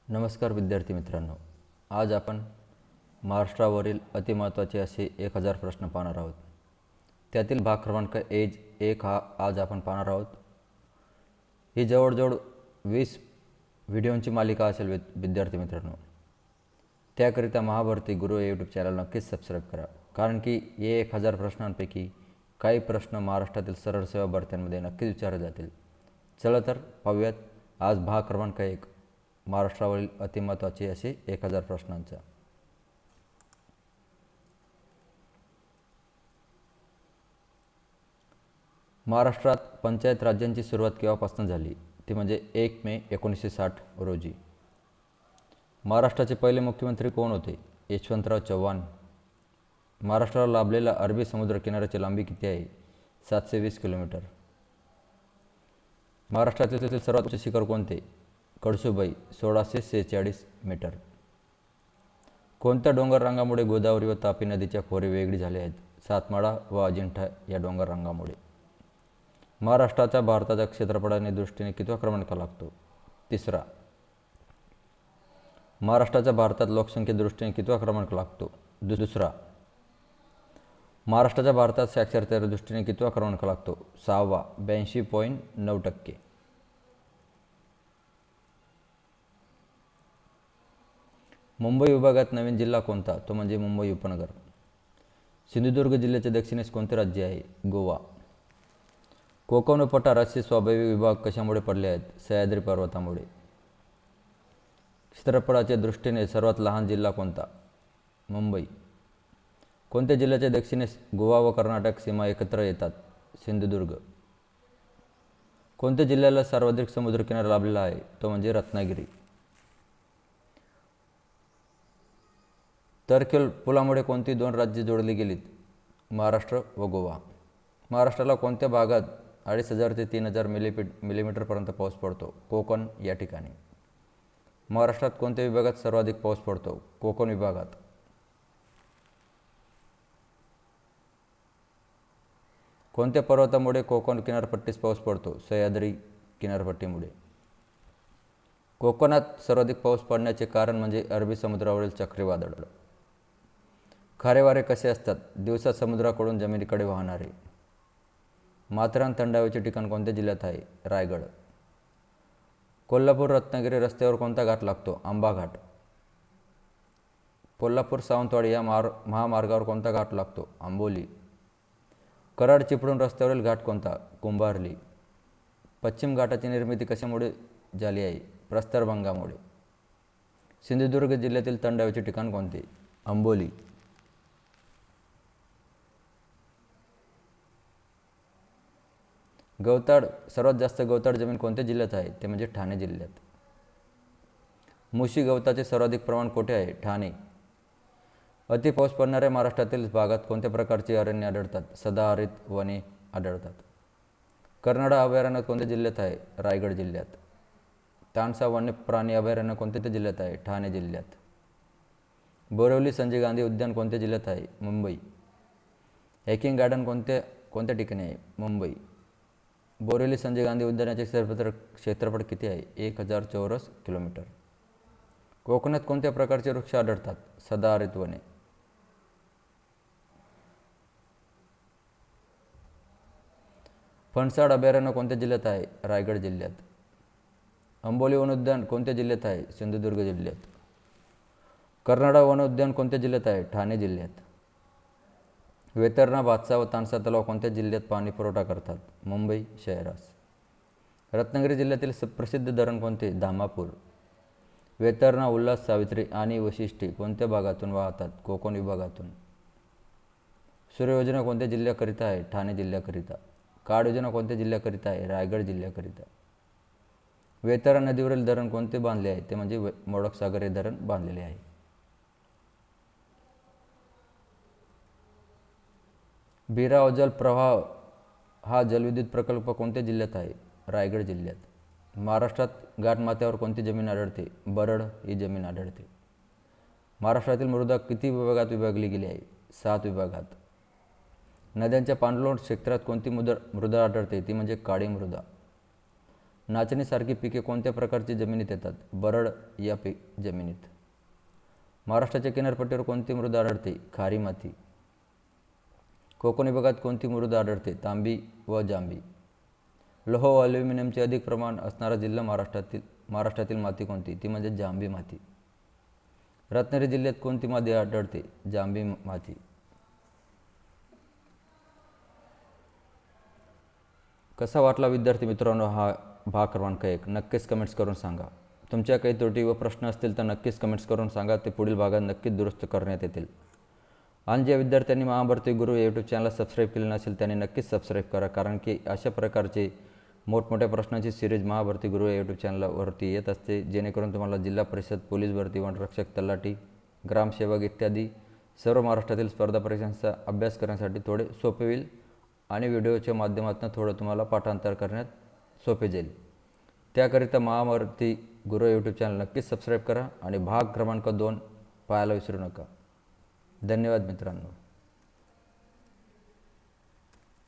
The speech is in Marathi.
नमस्कार विद्यार्थी मित्रांनो, आज आपण महाराष्ट्रावरील अतिमहत्त्वाचे असे 1000 प्रश्न पाहणार आहोत. त्यातील भाग क्रमांक 1 हा आज आपण पाहणार आहोत. ही जवळजवळ 20 व्हिडिओंची मालिका असेल विद्यार्थी मित्रांनो. त्याकरिता महाभारती गुरु या यूट्यूब चॅनल नक्कीच सबस्क्राईब करा, कारण की हे 1000 प्रश्नांपैकी काही प्रश्न महाराष्ट्रातील सरळ सेवा भरत्यांमध्ये नक्कीच विचारले जातील. चला तर पाहूयात आज भाग क्रमांक 1, महाराष्ट्रावरील अतिमहत्त्वाचे असे 1000 प्रश्नांचा. महाराष्ट्रात पंचायत राज्यांची सुरुवात केव्हापासून झाली? ती म्हणजे 1 मे 1960 रोजी. महाराष्ट्राचे पहिले मुख्यमंत्री कोण होते? यशवंतराव चव्हाण. महाराष्ट्राला लाभलेला अरबी समुद्र किनाऱ्याची लांबी किती आहे? 720 किलोमीटर. महाराष्ट्रातील सर्वात उंच शिखर कोणते? कळसुबाई 1646 मीटर. कोणत्या डोंगर रांगामुळे गोदावरी व तापी नदीच्या खोरे वेगळी झाले आहेत? सातमाळा व अजिंठा या डोंगर रांगामुळे. महाराष्ट्राच्या भारताच्या क्षेत्रफळाने दृष्टीने कितवा क्रमांक लागतो? 3रा. महाराष्ट्राच्या भारतात लोकसंख्ये दृष्टीने कितवा क्रमांक लागतो? 2रा. महाराष्ट्राच्या भारतात साक्षरतेच्या दृष्टीने कितवा क्रमांक लागतो? 6वा 82.9%. मुंबई विभागात नवीन जिल्हा कोणता? तो म्हणजे मुंबई उपनगर. सिंधुदुर्ग जिल्ह्याच्या दक्षिणेस कोणते राज्य आहे? गोवा. कोकण व पठार असे स्वाभाविक विभाग कशामुळे पडले आहेत? सह्याद्री पर्वतामुळे. क्षेत्रफळाच्या दृष्टीने सर्वात लहान जिल्हा कोणता? मुंबई. कोणत्या जिल्ह्याच्या दक्षिणेस गोवा व कर्नाटक सीमा एकत्र येतात? सिंधुदुर्ग. कोणत्या जिल्ह्याला सर्वाधिक समुद्रकिनारा लाभलेला आहे? तो म्हणजे रत्नागिरी. तरखेल पुलामुळे कोणती 2 राज्ये जोडली गेलीत? महाराष्ट्र व गोवा. महाराष्ट्राला कोणत्या भागात 2500 ते 3000 मिलीमीटरपर्यंत पाऊस पडतो? कोकण या ठिकाणी. महाराष्ट्रात कोणत्या विभागात सर्वाधिक पाऊस पडतो? कोकण विभागात. कोणत्या पर्वतामुळे कोकण किनारपट्टीस पाऊस पडतो? सह्याद्री किनारपट्टीमुळे. कोकणात सर्वाधिक पाऊस पडण्याचे कारण म्हणजे अरबी समुद्रावरील चक्रीवादळ. खारे वारे कसे असतात? दिवसा समुद्राकडून जमिनीकडे वाहणारे. माथेरान थंड हवेचे ठिकाण कोणत्या जिल्ह्यात आहे? रायगड. कोल्हापूर रत्नागिरी रस्त्यावर कोणता घाट लागतो? आंबा घाट. कोल्हापूर सावंतवाडी या महामार्गावर कोणता घाट लागतो? आंबोली. कराड चिपळूण रस्त्यावरील घाट कोणता? कुंभार्ली. पश्चिम घाटाची निर्मिती कशामुळे झाली आहे? प्रस्तरभंगामुळे. सिंधुदुर्ग जिल्ह्यातील थंड हवेचे ठिकाण कोणते? आंबोली. सर्वात जास्त गवताळ जमीन कोणत्या जिल्ह्यात आहे? ते म्हणजे ठाणे जिल्ह्यात. मुशी गवताचे सर्वाधिक प्रमाण कोठे आहे? ठाणे. अति पाऊस पडणाऱ्या महाराष्ट्रातील भागात कोणत्या प्रकारची अरण्ये आढळतात? सदाहरित वने आढळतात. कर्नाळा अभयारण्य कोणत्या जिल्ह्यात आहे? रायगड जिल्ह्यात. तानसा वन्य प्राणी अभयारण्य कोणत्या जिल्ह्यात आहे? ठाणे जिल्ह्यात. बोरिवली संजय गांधी उद्यान कोणत्या जिल्ह्यात आहे? मुंबई. हॅकिंग गार्डन कोणत्या ठिकाणी आहे? मुंबई. बोरिवली संजय गांधी उद्यानाचे क्षेत्रफळ किती आहे? 1000 चौरस किलोमीटर. कोकणात कोणत्या प्रकारचे वृक्ष आढळतात? सदाहरित वने. फणसाड अभयारण्य कोणत्या जिल्ह्यात आहे? रायगड जिल्ह्यात. अंबोली वनोद्यान कोणत्या जिल्ह्यात आहे? सिंधुदुर्ग जिल्ह्यात. कर्नाळा वनोद्यान कोणत्या जिल्ह्यात आहे? ठाणे जिल्ह्यात. वेतरणा, भातसा व तानसा तलाव कोणत्या जिल्ह्यात पाणी पुरवठा करतात? मुंबई शहरास. रत्नागिरी जिल्ह्यातील प्रसिद्ध धरण कोणते? धामापूर. वेतरणा, उल्हास, सावित्री आणि वशिष्ठी कोणत्या भागातून वाहतात? कोकण विभागातून. सूर्ययोजना कोणत्या जिल्ह्याकरिता आहे? ठाणे जिल्ह्याकरिता. काळ योजना कोणत्या जिल्ह्याकरिता आहे? रायगड जिल्ह्याकरिता. वेतरणा नदीवरील धरण कोणते बांधले आहे? ते म्हणजे मोडकसागर हे धरण बांधलेले आहे. भीरा जल प्रवाह हा जलविद्युत प्रकल्प कोणत्या जिल्ह्यात आहे? रायगड जिल्ह्यात. महाराष्ट्रात घाटमाथ्यावर कोणती जमीन आढळते? बरड ही जमीन आढळते. महाराष्ट्रातील मृदा किती विभागात विभागली गेली आहे? 7 विभागात. नद्यांच्या पाणलोट क्षेत्रात कोणती मृदा आढळते? ती म्हणजे काळी मृदा. नाचणीसारखी पिके कोणत्या प्रकारची जमिनीत येतात? बरड या जमिनीत. महाराष्ट्राच्या किनारपट्टीवर कोणती मृदा आढळते? खारी माती. कोकण विभागात कोणती मृदा आढळते? तांबी व जांभी. लोह व ॲल्युमिनियमचे अधिक प्रमाण असणारा जिल्हा महाराष्ट्रातील माती कोणती? ती म्हणजे जांभी माती. रत्नागिरी जिल्ह्यात कोणती माती आढळते? जांभी माती. कसा वाटला विद्यार्थी मित्रांनो हा भाग क्रमांक 1? नक्कीच कमेंट्स करून सांगा. तुमच्या काही त्रुटी व प्रश्न असतील तर नक्कीच कमेंट्स करून सांगा, ते पुढील भागात नक्कीच दुरुस्त करण्यात येतील. आणि ज्या विद्यार्थ्यांनी महाभरती गुरु या यूट्यूब चॅनलला सबस्क्राईब केले नसेल त्यांनी नक्कीच सबस्क्राईब करा, कारण की अशा प्रकारचे मोठमोठ्या प्रश्नांची सिरीज महाभरती गुरु या यूट्यूब चॅनलवरती येत असते, जेणेकरून तुम्हाला जिल्हा परिषद, पोलीस भरती, वनरक्षक, तलाठी, ग्रामसेवक इत्यादी सर्व महाराष्ट्रातील स्पर्धा परीक्षांचा अभ्यास करण्यासाठी थोडे सोपे होईल आणि व्हिडिओच्या माध्यमातून थोडं तुम्हाला पाठांतर करण्यात सोपे जाईल. त्याकरिता महाभरती गुरु यूट्यूब चॅनल नक्कीच सबस्क्राईब करा आणि भाग क्रमांक 2 पाहायला विसरू नका. धन्यवाद मित्रांनो.